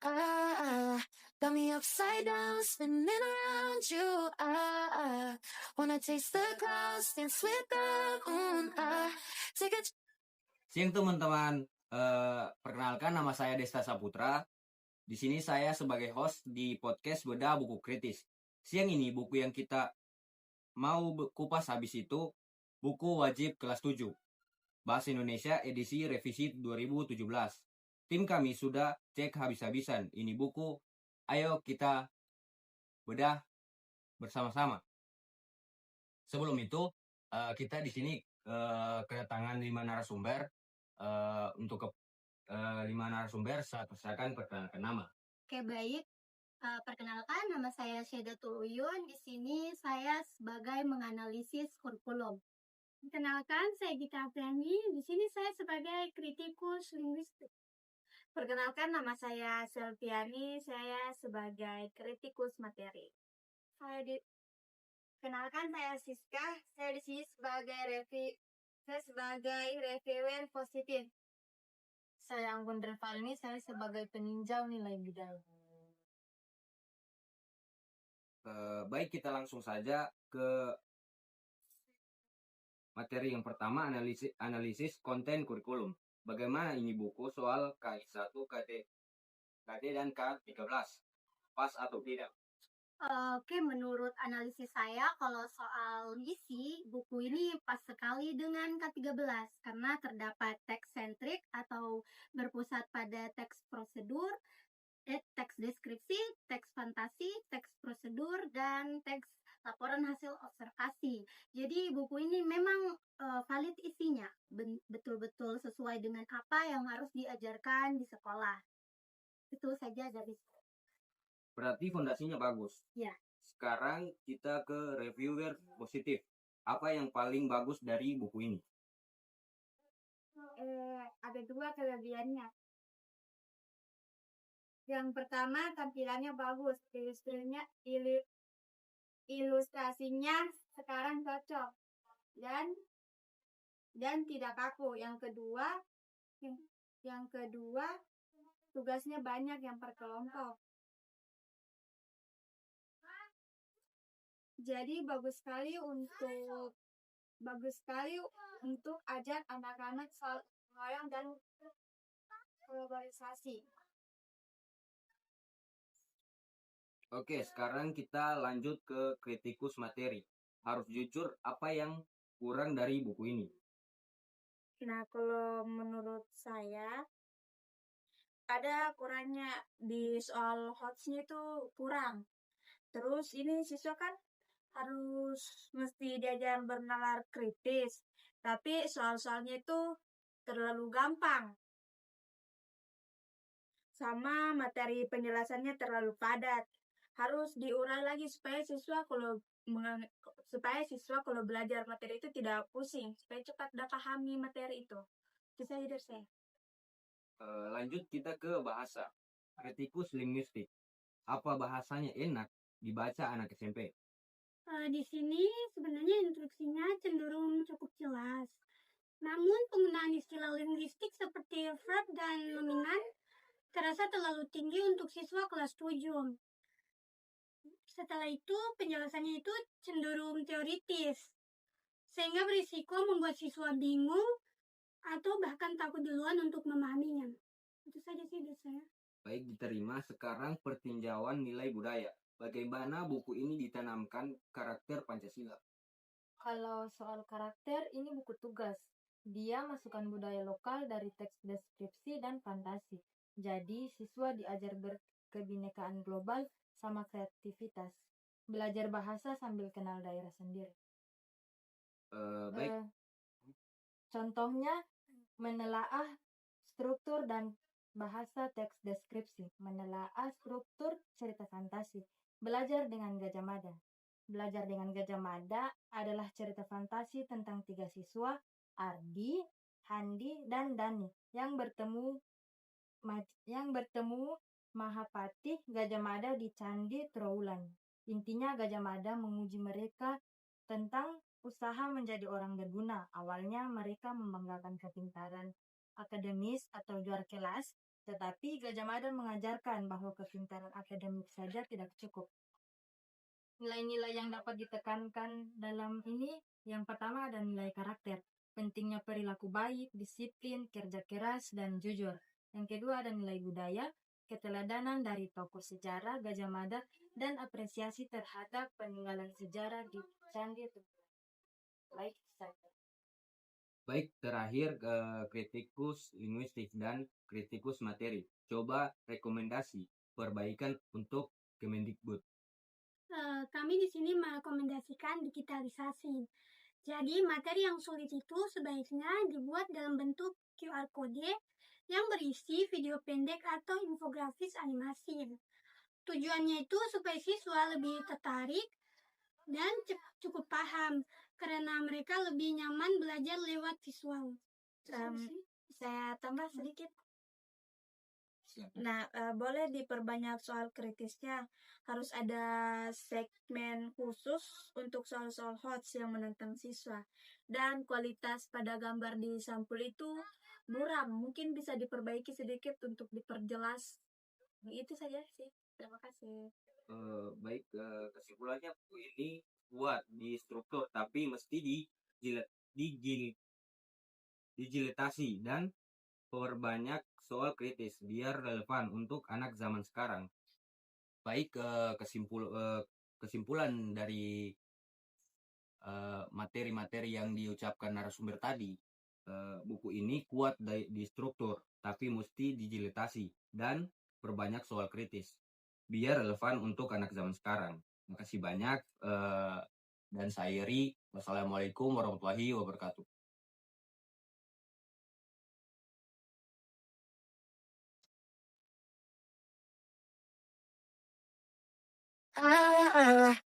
Got me upside down, spinning around you. Wanna taste the clouds, dance with the moon. Take a Siang teman-teman, perkenalkan nama saya Desta Saputra. Di sini saya sebagai host di podcast Bedah Buku Kritis. Siang ini buku yang kita mau kupas habis itu buku wajib kelas 7. Bahasa Indonesia edisi revisi 2017. Tim kami sudah cek habis-habisan ini buku. Ayo kita bedah bersama-sama. Sebelum itu, kita di sini kedatangan 5 narasumber. Untuk 5 narasumber, saya persilakan perkenalkan nama. Oke, baik. Perkenalkan, nama saya Syedatul Uyun. Di sini saya sebagai menganalisis kurikulum. Perkenalkan, saya Gita Apriani. Di sini saya sebagai kritikus linguistik. Perkenalkan, nama saya Selviani. Saya sebagai kritikus materi. Kenalkan, saya Siska. Saya di sini sebagai reviewer positif. Saya Anggun Revalni. Saya sebagai peninjau nilai budaya. Baik, kita langsung saja ke materi yang pertama, analisis konten kurikulum. Bagaimana ini buku soal KI1, KD dan K13? Pas atau tidak? Oke, menurut analisis saya, kalau soal misi, buku ini pas sekali dengan K13 karena terdapat teks sentrik atau berpusat pada teks prosedur, teks deskripsi, teks fantasi, teks prosedur, dan teks laporan hasil observasi. Jadi buku ini memang valid isinya, betul-betul sesuai dengan apa yang harus diajarkan di sekolah. Itu saja dari saya. Berarti fondasinya bagus. Ya. Sekarang kita ke reviewer positif. Apa yang paling bagus dari buku ini? Ada 2 kelebihannya. Yang pertama, tampilannya bagus. Ilustrasinya sekarang cocok dan tidak kaku. Yang kedua, tugasnya banyak yang per kelompok. Jadi bagus sekali untuk ajar anak-anak soal pengayaan dan globalisasi. Oke, sekarang kita lanjut ke kritikus materi. Harus jujur, apa yang kurang dari buku ini? Nah, kalau menurut saya, ada kurangnya di soal hotsnya itu kurang. Terus ini siswa kan harus mesti diajar bernalar kritis, tapi soal-soalnya itu terlalu gampang. Sama materi penjelasannya terlalu padat. Harus diurai lagi supaya siswa kalau belajar materi itu tidak pusing, supaya cepat dapat pahami materi itu. Itu saja dari saya. Lanjut kita ke bahasa. Kritikus linguistik. Apa bahasanya enak dibaca anak SMP? Di sini sebenarnya instruksinya cenderung cukup jelas. Namun penggunaan istilah linguistik seperti verb dan nominan terasa terlalu tinggi untuk siswa kelas 7. Setelah itu, penjelasannya itu cenderung teoritis, sehingga berisiko membuat siswa bingung atau bahkan takut duluan untuk memahaminya. Itu saja sih dari saya. Baik, diterima. Sekarang pertinjauan nilai budaya. Bagaimana buku ini ditanamkan karakter Pancasila? Kalau soal karakter, ini buku tugas. Dia masukkan budaya lokal dari teks deskripsi dan fantasi. Jadi, siswa diajar berkebinekaan global sama kreativitas. Belajar bahasa sambil kenal daerah sendiri. Baik. Contohnya, menelaah struktur dan bahasa teks deskripsi, menelaah struktur cerita fantasi, belajar dengan Gajah Mada. Belajar dengan Gajah Mada adalah cerita fantasi tentang 3 siswa, Ardi, Handi, dan Dani, yang bertemu Mahapatih Gajah Mada di Candi Trowulan. Intinya Gajah Mada menguji mereka tentang usaha menjadi orang berguna. Awalnya mereka membanggakan kepintaran akademis atau juara kelas, Tetapi Gajah Mada mengajarkan bahwa kepintaran akademik saja tidak cukup. Nilai-nilai yang dapat ditekankan dalam ini, yang pertama ada nilai karakter. Pentingnya perilaku baik, disiplin, kerja keras, dan jujur. Yang kedua ada nilai budaya, keteladanan dari tokoh sejarah Gajah Mada, dan apresiasi terhadap peninggalan sejarah di Candi Tugu. Baik, saja. Baik, terakhir kritikus linguistik dan kritikus materi. Coba rekomendasi perbaikan untuk Kemendikbud. Kami di sini merekomendasikan digitalisasi. Jadi materi yang sulit itu sebaiknya dibuat dalam bentuk QR Code yang berisi video pendek atau infografis animasi. Tujuannya itu supaya siswa lebih tertarik dan cukup paham karena mereka lebih nyaman belajar lewat visual. Saya tambah sedikit. Silakan. Nah, boleh diperbanyak soal kritisnya. Harus ada segmen khusus untuk soal-soal HOTS yang menentang siswa. Dan kualitas pada gambar di sampul itu muram. Mungkin bisa diperbaiki sedikit untuk diperjelas. Itu saja sih. Terima kasih. Baik, kesimpulannya buku ini kuat di struktur, tapi mesti dijilitasi dan perbanyak soal kritis biar relevan untuk anak zaman sekarang. Baik, kesimpulan dari materi-materi yang diucapkan narasumber tadi, buku ini kuat di struktur, tapi mesti dijilitasi dan perbanyak soal kritis biar relevan untuk anak zaman sekarang. Terima kasih banyak, dan saya Iri. Wassalamualaikum warahmatullahi wabarakatuh. Ah, ah.